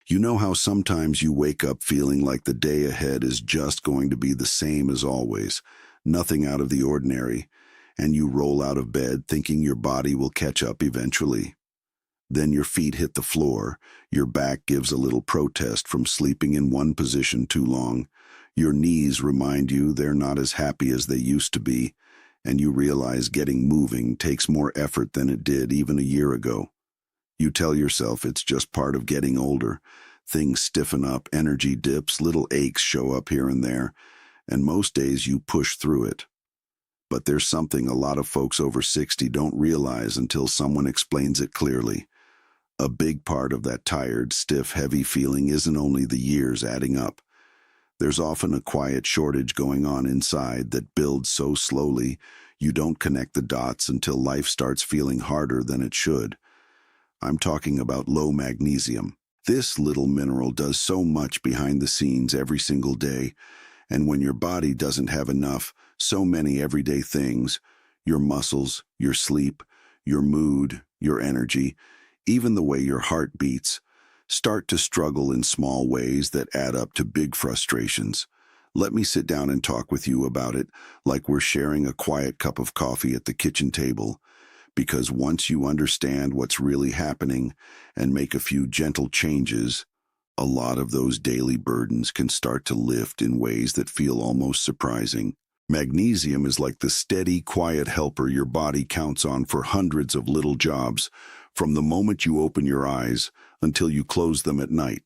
You know how sometimes you wake up feeling like the day ahead is just going to be the same as always, nothing out of the ordinary, and you roll out of bed thinking your body will catch up eventually. Then your feet hit the floor, your back gives a little protest from sleeping in one position too long, your knees remind you they're not as happy as they used to be, and you realize getting moving takes more effort than it did even a year ago. You tell yourself it's just part of getting older. Things stiffen up, energy dips, little aches show up here and there, and most days you push through it. But there's something a lot of folks over 60 don't realize until someone explains it clearly. A big part of that tired, stiff, heavy feeling isn't only the years adding up. There's often a quiet shortage going on inside that builds so slowly you don't connect the dots until life starts feeling harder than it should. I'm talking about low magnesium. This little mineral does so much behind the scenes every single day, and when your body doesn't have enough, so many everyday things, your muscles, your sleep, your mood, your energy, even the way your heart beats, start to struggle in small ways that add up to big frustrations. Let me sit down and talk with you about it like we're sharing a quiet cup of coffee at the kitchen table. Because once you understand what's really happening and make a few gentle changes, a lot of those daily burdens can start to lift in ways that feel almost surprising. Magnesium is like the steady, quiet helper your body counts on for hundreds of little jobs, from the moment you open your eyes until you close them at night.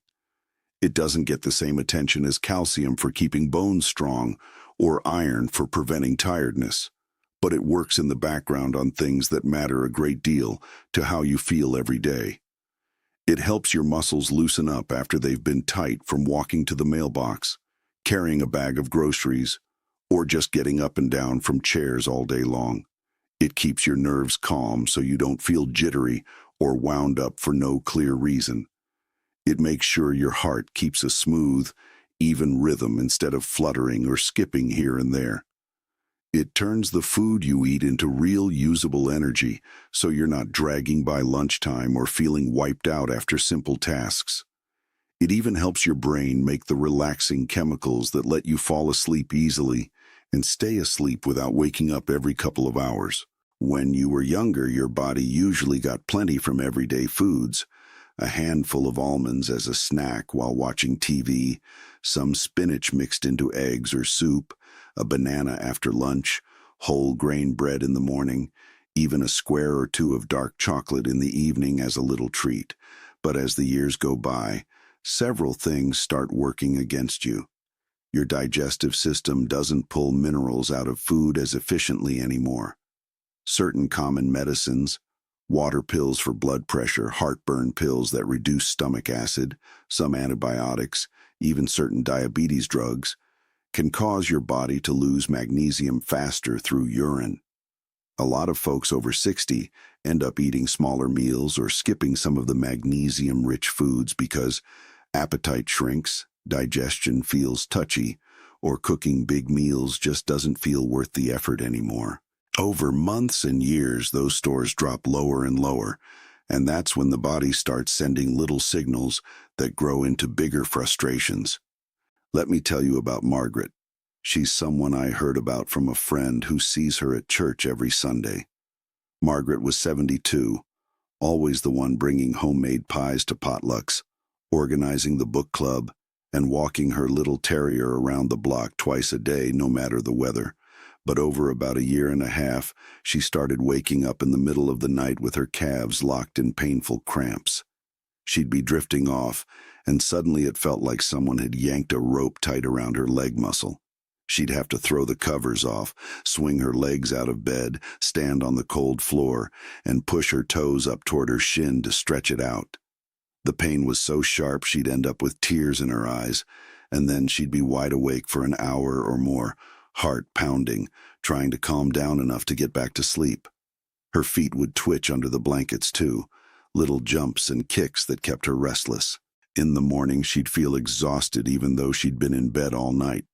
It doesn't get the same attention as calcium for keeping bones strong or iron for preventing tiredness, but it works in the background on things that matter a great deal to how you feel every day. It helps your muscles loosen up after they've been tight from walking to the mailbox, carrying a bag of groceries, or just getting up and down from chairs all day long. It keeps your nerves calm so you don't feel jittery or wound up for no clear reason. It makes sure your heart keeps a smooth, even rhythm instead of fluttering or skipping here and there. It turns the food you eat into real usable energy, so you're not dragging by lunchtime or feeling wiped out after simple tasks. It even helps your brain make the relaxing chemicals that let you fall asleep easily and stay asleep without waking up every couple of hours. When you were younger, your body usually got plenty from everyday foods, a handful of almonds as a snack while watching TV, some spinach mixed into eggs or soup, a banana after lunch, whole grain bread in the morning, even a square or two of dark chocolate in the evening as a little treat. But as the years go by, several things start working against you. Your digestive system doesn't pull minerals out of food as efficiently anymore. Certain common medicines, water pills for blood pressure, heartburn pills that reduce stomach acid, some antibiotics, even certain diabetes drugs, can cause your body to lose magnesium faster through urine. A lot of folks over 60 end up eating smaller meals or skipping some of the magnesium-rich foods because appetite shrinks, digestion feels touchy, or cooking big meals just doesn't feel worth the effort anymore. Over months and years, those stores drop lower and lower, and that's when the body starts sending little signals that grow into bigger frustrations. Let me tell you about Margaret. She's someone I heard about from a friend who sees her at church every Sunday. Margaret was 72, always the one bringing homemade pies to potlucks, organizing the book club, and walking her little terrier around the block twice a day, no matter the weather. But over about a year and a half, she started waking up in the middle of the night with her calves locked in painful cramps. She'd be drifting off, and suddenly it felt like someone had yanked a rope tight around her leg muscle. She'd have to throw the covers off, swing her legs out of bed, stand on the cold floor, and push her toes up toward her shin to stretch it out. The pain was so sharp she'd end up with tears in her eyes, and then she'd be wide awake for an hour or more, heart pounding, trying to calm down enough to get back to sleep. Her feet would twitch under the blankets too, little jumps and kicks that kept her restless. In the morning, she'd feel exhausted even though she'd been in bed all night.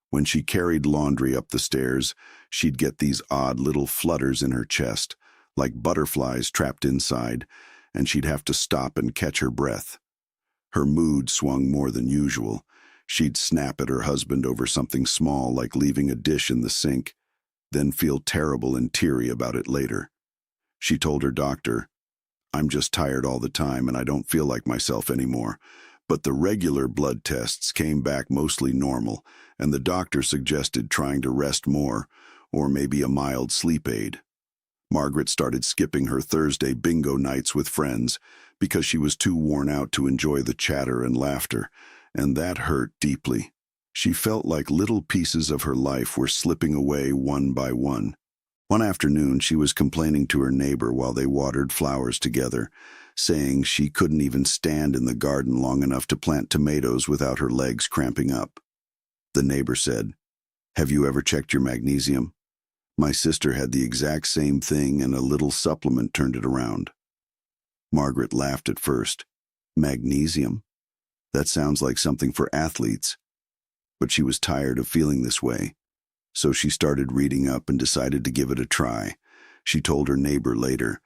When she carried laundry up the stairs, she'd get these odd little flutters in her chest, like butterflies trapped inside, and she'd have to stop and catch her breath. Her mood swung more than usual. She'd snap at her husband over something small like leaving a dish in the sink, then feel terrible and teary about it later. She told her doctor, "I'm just tired all the time and I don't feel like myself anymore." But the regular blood tests came back mostly normal, and the doctor suggested trying to rest more, or maybe a mild sleep aid. Margaret started skipping her Thursday bingo nights with friends because she was too worn out to enjoy the chatter and laughter, and that hurt deeply. She felt like little pieces of her life were slipping away one by one. One afternoon, she was complaining to her neighbor while they watered flowers together, saying she couldn't even stand in the garden long enough to plant tomatoes without her legs cramping up. The neighbor said, "Have you ever checked your magnesium? My sister had the exact same thing and a little supplement turned it around." Margaret laughed at first. Magnesium? That sounds like something for athletes. But she was tired of feeling this way. So she started reading up and decided to give it a try. She told her neighbor later,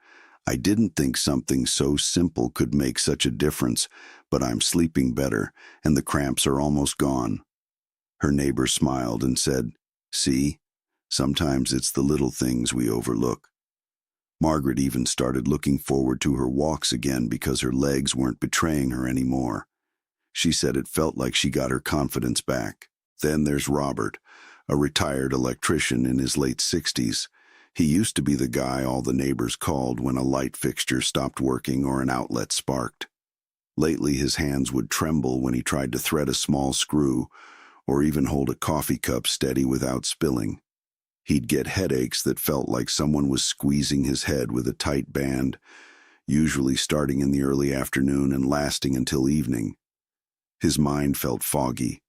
"I didn't think something so simple could make such a difference, but I'm sleeping better, and the cramps are almost gone." Her neighbor smiled and said, "See, sometimes it's the little things we overlook." Margaret even started looking forward to her walks again because her legs weren't betraying her anymore. She said it felt like she got her confidence back. Then there's Robert, a retired electrician in his late 60s. He used to be the guy all the neighbors called when a light fixture stopped working or an outlet sparked. Lately, his hands would tremble when he tried to thread a small screw or even hold a coffee cup steady without spilling. He'd get headaches that felt like someone was squeezing his head with a tight band, usually starting in the early afternoon and lasting until evening. His mind felt foggy.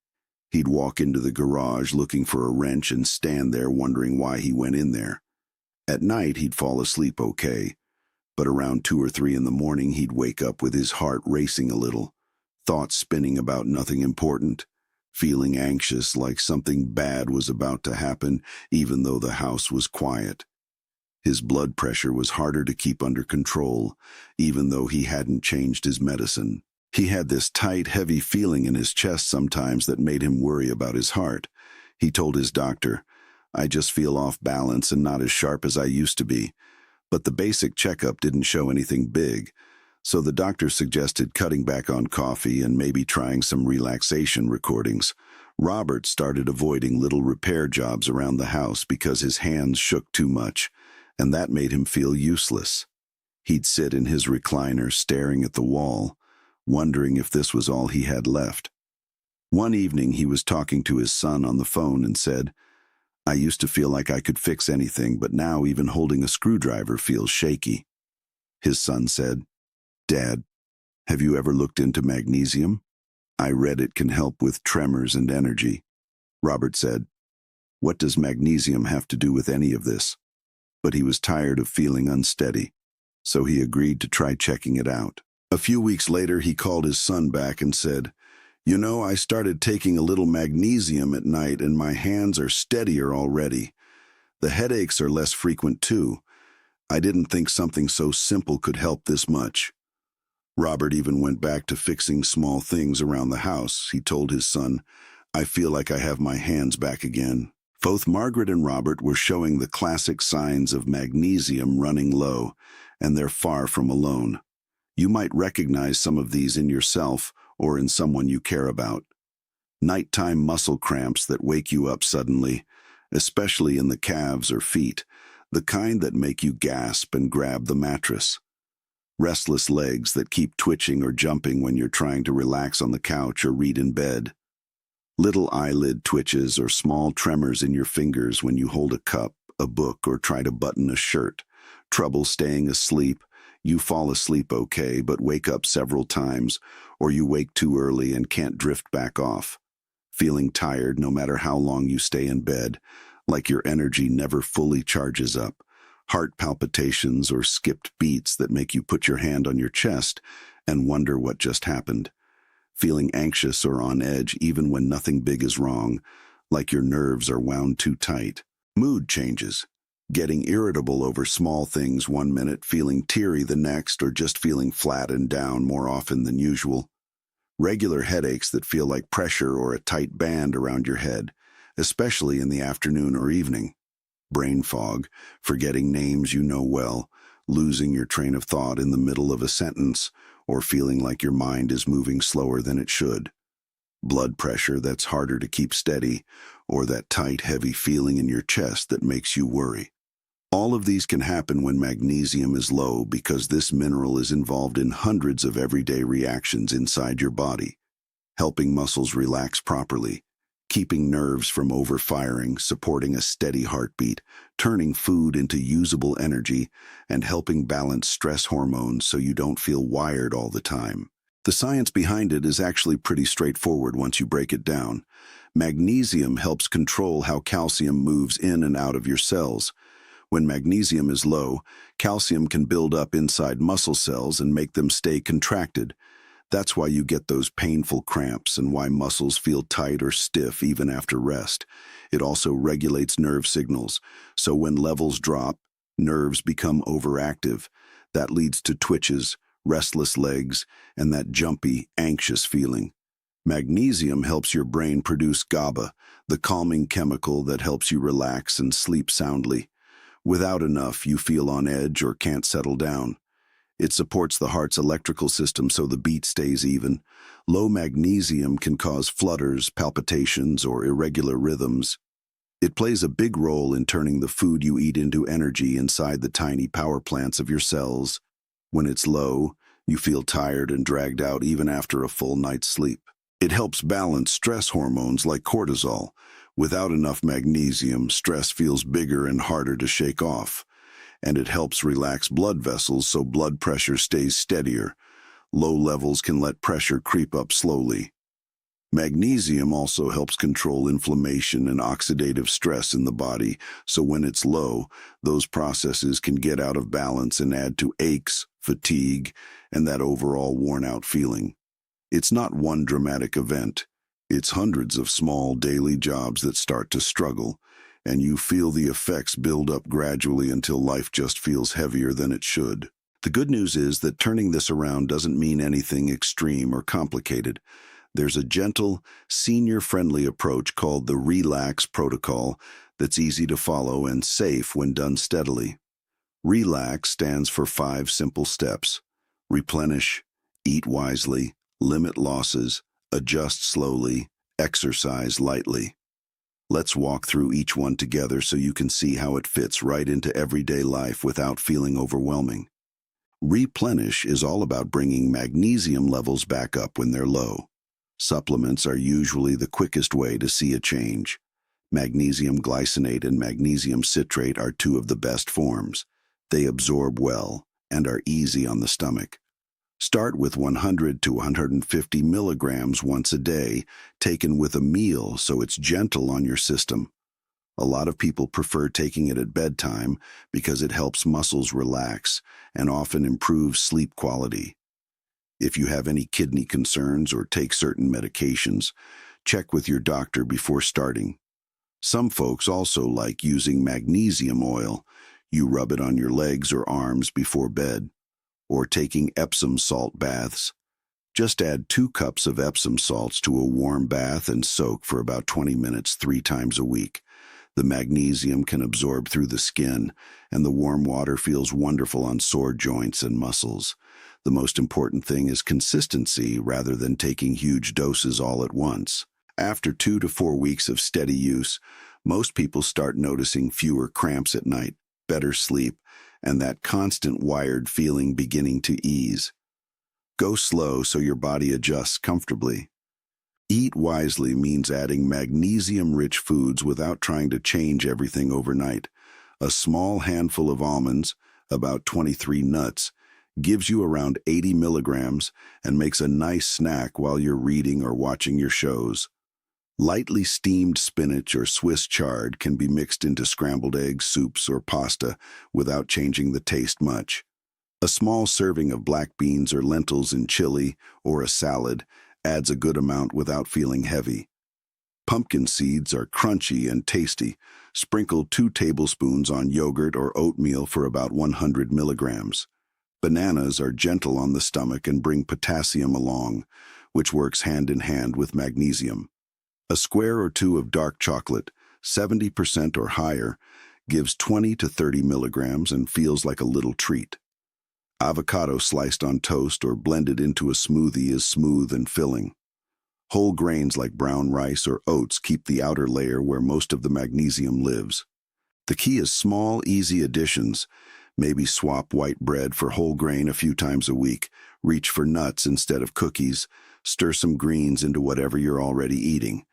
He'd walk into the garage looking for a wrench and stand there wondering why he went in there. At night, he'd fall asleep okay, but around 2 or 3 in the morning, he'd wake up with his heart racing a little, thoughts spinning about nothing important, feeling anxious like something bad was about to happen, even though the house was quiet. His blood pressure was harder to keep under control, even though he hadn't changed his medicine. He had this tight, heavy feeling in his chest sometimes that made him worry about his heart. He told his doctor, "I just feel off balance and not as sharp as I used to be." But the basic checkup didn't show anything big, so the doctor suggested cutting back on coffee and maybe trying some relaxation recordings. Robert started avoiding little repair jobs around the house because his hands shook too much, and that made him feel useless. He'd sit in his recliner staring at the wall, wondering if this was all he had left. One evening he was talking to his son on the phone and said, "I used to feel like I could fix anything, but now even holding a screwdriver feels shaky." His son said, "Dad, have you ever looked into magnesium? I read it can help with tremors and energy." Robert said, "What does magnesium have to do with any of this?" But he was tired of feeling unsteady, so he agreed to try checking it out. A few weeks later, he called his son back and said, "You know, I started taking a little magnesium at night and my hands are steadier already. The headaches are less frequent too. I didn't think something so simple could help this much." Robert even went back to fixing small things around the house. He told his son, "I feel like I have my hands back again." Both Margaret and Robert were showing the classic signs of magnesium running low, and they're far from alone. You might recognize some of these in yourself or in someone you care about. Nighttime muscle cramps that wake you up suddenly, especially in the calves or feet, the kind that make you gasp and grab the mattress. Restless legs that keep twitching or jumping when you're trying to relax on the couch or read in bed. Little eyelid twitches or small tremors in your fingers when you hold a cup, a book, or try to button a shirt. Trouble staying asleep. You fall asleep okay, but wake up several times, or you wake too early and can't drift back off. Feeling tired no matter how long you stay in bed, like your energy never fully charges up. Heart palpitations or skipped beats that make you put your hand on your chest and wonder what just happened. Feeling anxious or on edge even when nothing big is wrong, like your nerves are wound too tight. Mood changes. Getting irritable over small things one minute, feeling teary the next, or just feeling flat and down more often than usual. Regular headaches that feel like pressure or a tight band around your head, especially in the afternoon or evening. Brain fog, forgetting names you know well, losing your train of thought in the middle of a sentence, or feeling like your mind is moving slower than it should. Blood pressure that's harder to keep steady, or that tight, heavy feeling in your chest that makes you worry. All of these can happen when magnesium is low because this mineral is involved in hundreds of everyday reactions inside your body, helping muscles relax properly, keeping nerves from overfiring, supporting a steady heartbeat, turning food into usable energy, and helping balance stress hormones so you don't feel wired all the time. The science behind it is actually pretty straightforward once you break it down. Magnesium helps control how calcium moves in and out of your cells. When magnesium is low, calcium can build up inside muscle cells and make them stay contracted. That's why you get those painful cramps and why muscles feel tight or stiff even after rest. It also regulates nerve signals, so when levels drop, nerves become overactive. That leads to twitches, restless legs, and that jumpy, anxious feeling. Magnesium helps your brain produce GABA, the calming chemical that helps you relax and sleep soundly. Without enough, you feel on edge or can't settle down. It supports the heart's electrical system so the beat stays even. Low magnesium can cause flutters, palpitations, or irregular rhythms. It plays a big role in turning the food you eat into energy inside the tiny power plants of your cells. When it's low, you feel tired and dragged out even after a full night's sleep. It helps balance stress hormones like cortisol. Without enough magnesium, stress feels bigger and harder to shake off. And it helps relax blood vessels so blood pressure stays steadier. Low levels can let pressure creep up slowly. Magnesium also helps control inflammation and oxidative stress in the body, so when it's low, those processes can get out of balance and add to aches, fatigue, and that overall worn-out feeling. It's not one dramatic event. It's hundreds of small daily jobs that start to struggle, and you feel the effects build up gradually until life just feels heavier than it should. The good news is that turning this around doesn't mean anything extreme or complicated. There's a gentle, senior-friendly approach called the RELAX protocol that's easy to follow and safe when done steadily. RELAX stands for 5 simple steps: replenish, eat wisely, limit losses, adjust slowly, exercise lightly. Let's walk through each one together so you can see how it fits right into everyday life without feeling overwhelming. Replenish is all about bringing magnesium levels back up when they're low. Supplements are usually the quickest way to see a change. Magnesium glycinate and magnesium citrate are 2 of the best forms. They absorb well and are easy on the stomach. Start with 100 to 150 milligrams once a day, taken with a meal so it's gentle on your system. A lot of people prefer taking it at bedtime because it helps muscles relax and often improves sleep quality. If you have any kidney concerns or take certain medications, check with your doctor before starting. Some folks also like using magnesium oil. You rub it on your legs or arms before bed, or taking Epsom salt baths. Just add 2 cups of Epsom salts to a warm bath and soak for about 20 minutes 3 times a week. The magnesium can absorb through the skin, and the warm water feels wonderful on sore joints and muscles. The most important thing is consistency rather than taking huge doses all at once. After 2 to 4 weeks of steady use, most people start noticing fewer cramps at night, better sleep, and that constant wired feeling beginning to ease. Go slow so your body adjusts comfortably. Eat wisely means adding magnesium-rich foods without trying to change everything overnight. A small handful of almonds, about 23 nuts, gives you around 80 milligrams and makes a nice snack while you're reading or watching your shows. Lightly steamed spinach or Swiss chard can be mixed into scrambled eggs, soups, or pasta without changing the taste much. A small serving of black beans or lentils in chili or a salad adds a good amount without feeling heavy. Pumpkin seeds are crunchy and tasty. Sprinkle 2 tablespoons on yogurt or oatmeal for about 100 milligrams. Bananas are gentle on the stomach and bring potassium along. which works hand in hand with magnesium. A square or two of dark chocolate, 70% or higher, gives 20 to 30 milligrams and feels like a little treat. Avocado sliced on toast or blended into a smoothie is smooth and filling. Whole grains like brown rice or oats keep the outer layer where most of the magnesium lives. The key is small, easy additions. Maybe swap white bread for whole grain a few times a week, reach for nuts instead of cookies, stir some greens into whatever you're already eating.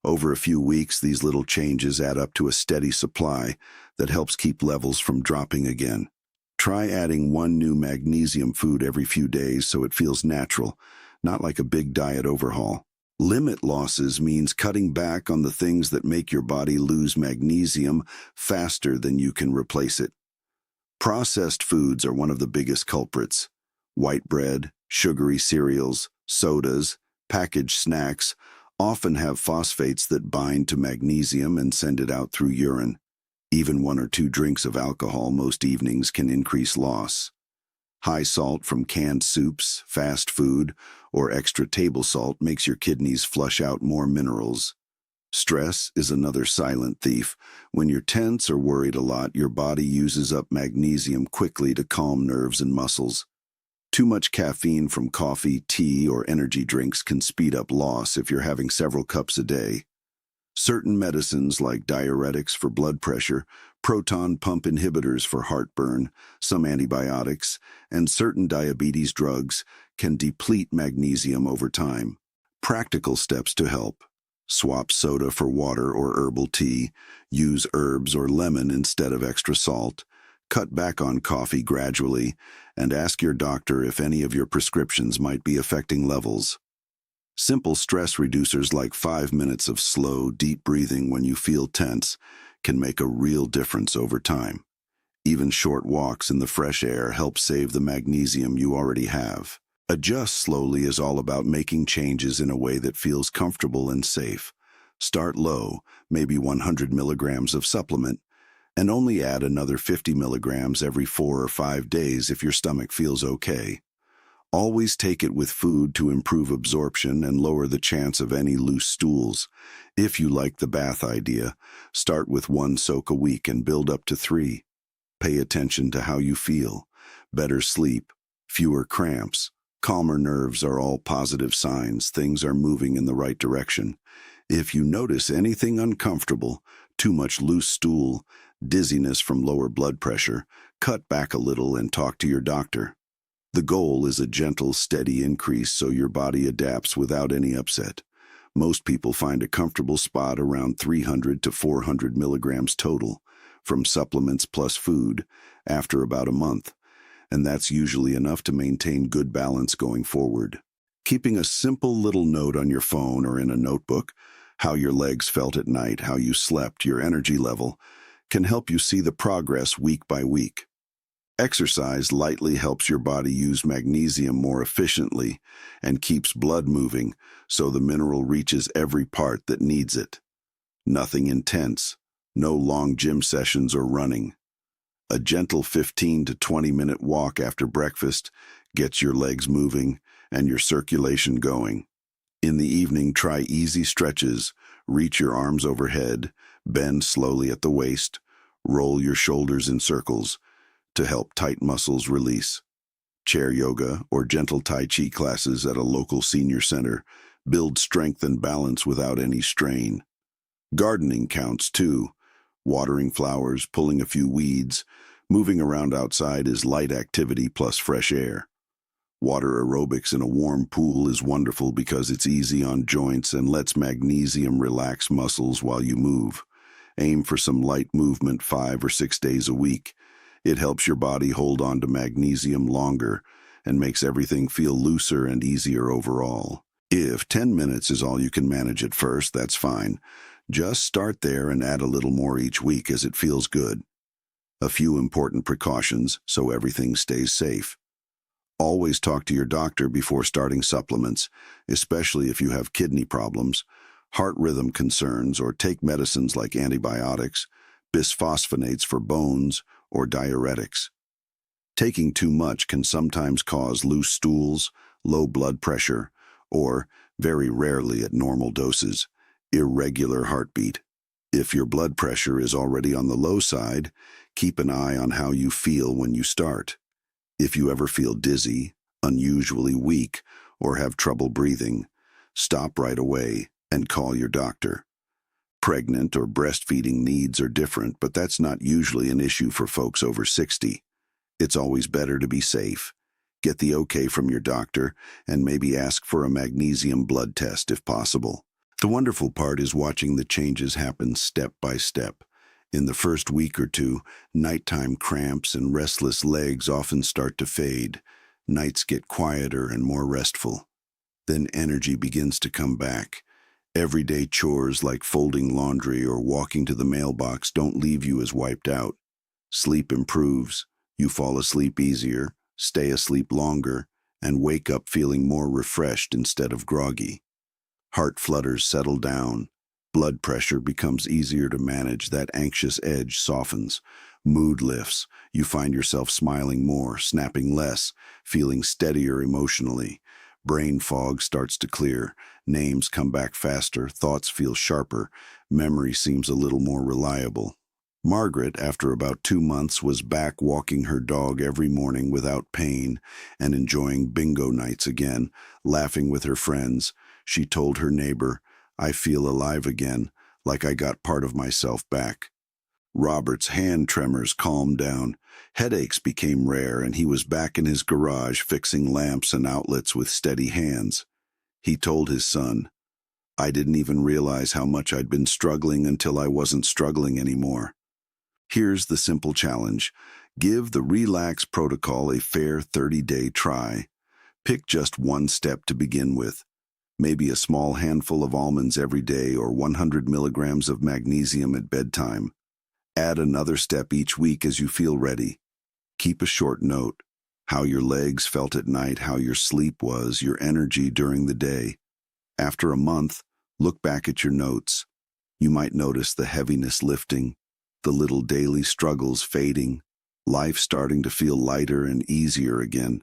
Over a few weeks, these little changes add up to a steady supply that helps keep levels from dropping again. Try adding one new magnesium food every few days so it feels natural, not like a big diet overhaul. Limit losses means cutting back on the things that make your body lose magnesium faster than you can replace it. Processed foods are one of the biggest culprits. White bread, sugary cereals, sodas, packaged snacks often have phosphates that bind to magnesium and send it out through urine. Even 1 or 2 drinks of alcohol most evenings can increase loss. High salt from canned soups, fast food, or extra table salt makes your kidneys flush out more minerals. Stress is another silent thief. When you're tense or worried a lot, your body uses up magnesium quickly to calm nerves and muscles. Too much caffeine from coffee, tea, or energy drinks can speed up loss if you're having several cups a day. Certain medicines like diuretics for blood pressure, proton pump inhibitors for heartburn, some antibiotics, and certain diabetes drugs can deplete magnesium over time. Practical steps to help. Swap soda for water or herbal tea, use herbs or lemon instead of extra salt, cut back on coffee gradually, and ask your doctor if any of your prescriptions might be affecting levels. Simple stress reducers like 5 minutes of slow, deep breathing when you feel tense can make a real difference over time. Even short walks in the fresh air help save the magnesium you already have. Adjust slowly is all about making changes in a way that feels comfortable and safe. Start low, maybe 100 milligrams of supplement, and only add another 50 milligrams every 4 or 5 days if your stomach feels okay. Always take it with food to improve absorption and lower the chance of any loose stools. If you like the bath idea, start with 1 soak a week and build up to 3. Pay attention to how you feel. Better sleep, fewer cramps, calmer nerves are all positive signs things are moving in the right direction. If you notice anything uncomfortable, too much loose stool, dizziness from lower blood pressure, cut back a little and talk to your doctor. The goal is a gentle, steady increase so your body adapts without any upset. Most people find a comfortable spot around 300 to 400 milligrams total, from supplements plus food, after about a month, and that's usually enough to maintain good balance going forward. Keeping a simple little note on your phone or in a notebook, how your legs felt at night, how you slept, your energy level, can help you see the progress week by week. Exercise lightly helps your body use magnesium more efficiently and keeps blood moving so the mineral reaches every part that needs it. Nothing intense, no long gym sessions or running. A gentle 15 to 20-minute walk after breakfast gets your legs moving and your circulation going. In the evening, try easy stretches, reach your arms overhead, bend slowly at the waist, roll your shoulders in circles, to help tight muscles release. Chair yoga or gentle Tai Chi classes at a local senior center build strength and balance without any strain. Gardening counts too. Watering flowers, pulling a few weeds, moving around outside is light activity plus fresh air. Water aerobics in a warm pool is wonderful because it's easy on joints and lets magnesium relax muscles while you move. Aim for some light movement 5 or 6 days a week. It helps your body hold on to magnesium longer and makes everything feel looser and easier overall. If 10 minutes is all you can manage at first, that's fine. Just start there and add a little more each week as it feels good. A few important precautions so everything stays safe. Always talk to your doctor before starting supplements, especially if you have kidney problems, heart rhythm concerns, or take medicines like antibiotics, bisphosphonates for bones, or diuretics. Taking too much can sometimes cause loose stools, low blood pressure, or, very rarely at normal doses, irregular heartbeat. If your blood pressure is already on the low side, keep an eye on how you feel when you start. If you ever feel dizzy, unusually weak, or have trouble breathing, stop right away and call your doctor. Pregnant or breastfeeding needs are different, but that's not usually an issue for folks over 60. It's always better to be safe. Get the okay from your doctor, and maybe ask for a magnesium blood test if possible. The wonderful part is watching the changes happen step by step. In the first week or two, nighttime cramps and restless legs often start to fade. Nights get quieter and more restful. Then energy begins to come back. Everyday chores like folding laundry or walking to the mailbox don't leave you as wiped out. Sleep improves. You fall asleep easier, stay asleep longer, and wake up feeling more refreshed instead of groggy. Heart flutters settle down. Blood pressure becomes easier to manage. That anxious edge softens. Mood lifts. You find yourself smiling more, snapping less, feeling steadier emotionally. Brain fog starts to clear. Names come back faster. Thoughts feel sharper. Memory seems a little more reliable. Margaret, after about 2 months, was back walking her dog every morning without pain and enjoying bingo nights again, laughing with her friends. She told her neighbor, "I feel alive again, like I got part of myself back." Robert's hand tremors calmed down. Headaches became rare, and he was back in his garage fixing lamps and outlets with steady hands. He told his son, "I didn't even realize how much I'd been struggling until I wasn't struggling anymore." Here's the simple challenge. Give the Relax protocol a fair 30-day try. Pick just one step to begin with. Maybe a small handful of almonds every day or 100 milligrams of magnesium at bedtime. Add another step each week as you feel ready. Keep a short note. How your legs felt at night, how your sleep was, your energy during the day. After a month, look back at your notes. You might notice the heaviness lifting, the little daily struggles fading, life starting to feel lighter and easier again.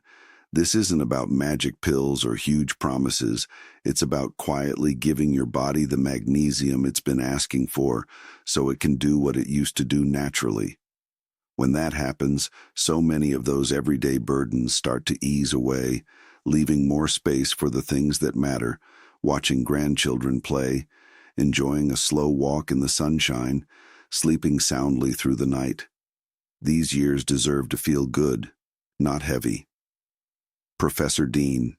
This isn't about magic pills or huge promises. It's about quietly giving your body the magnesium it's been asking for so it can do what it used to do naturally. When that happens, so many of those everyday burdens start to ease away, leaving more space for the things that matter: watching grandchildren play, enjoying a slow walk in the sunshine, sleeping soundly through the night. These years deserve to feel good, not heavy. Professor Dean.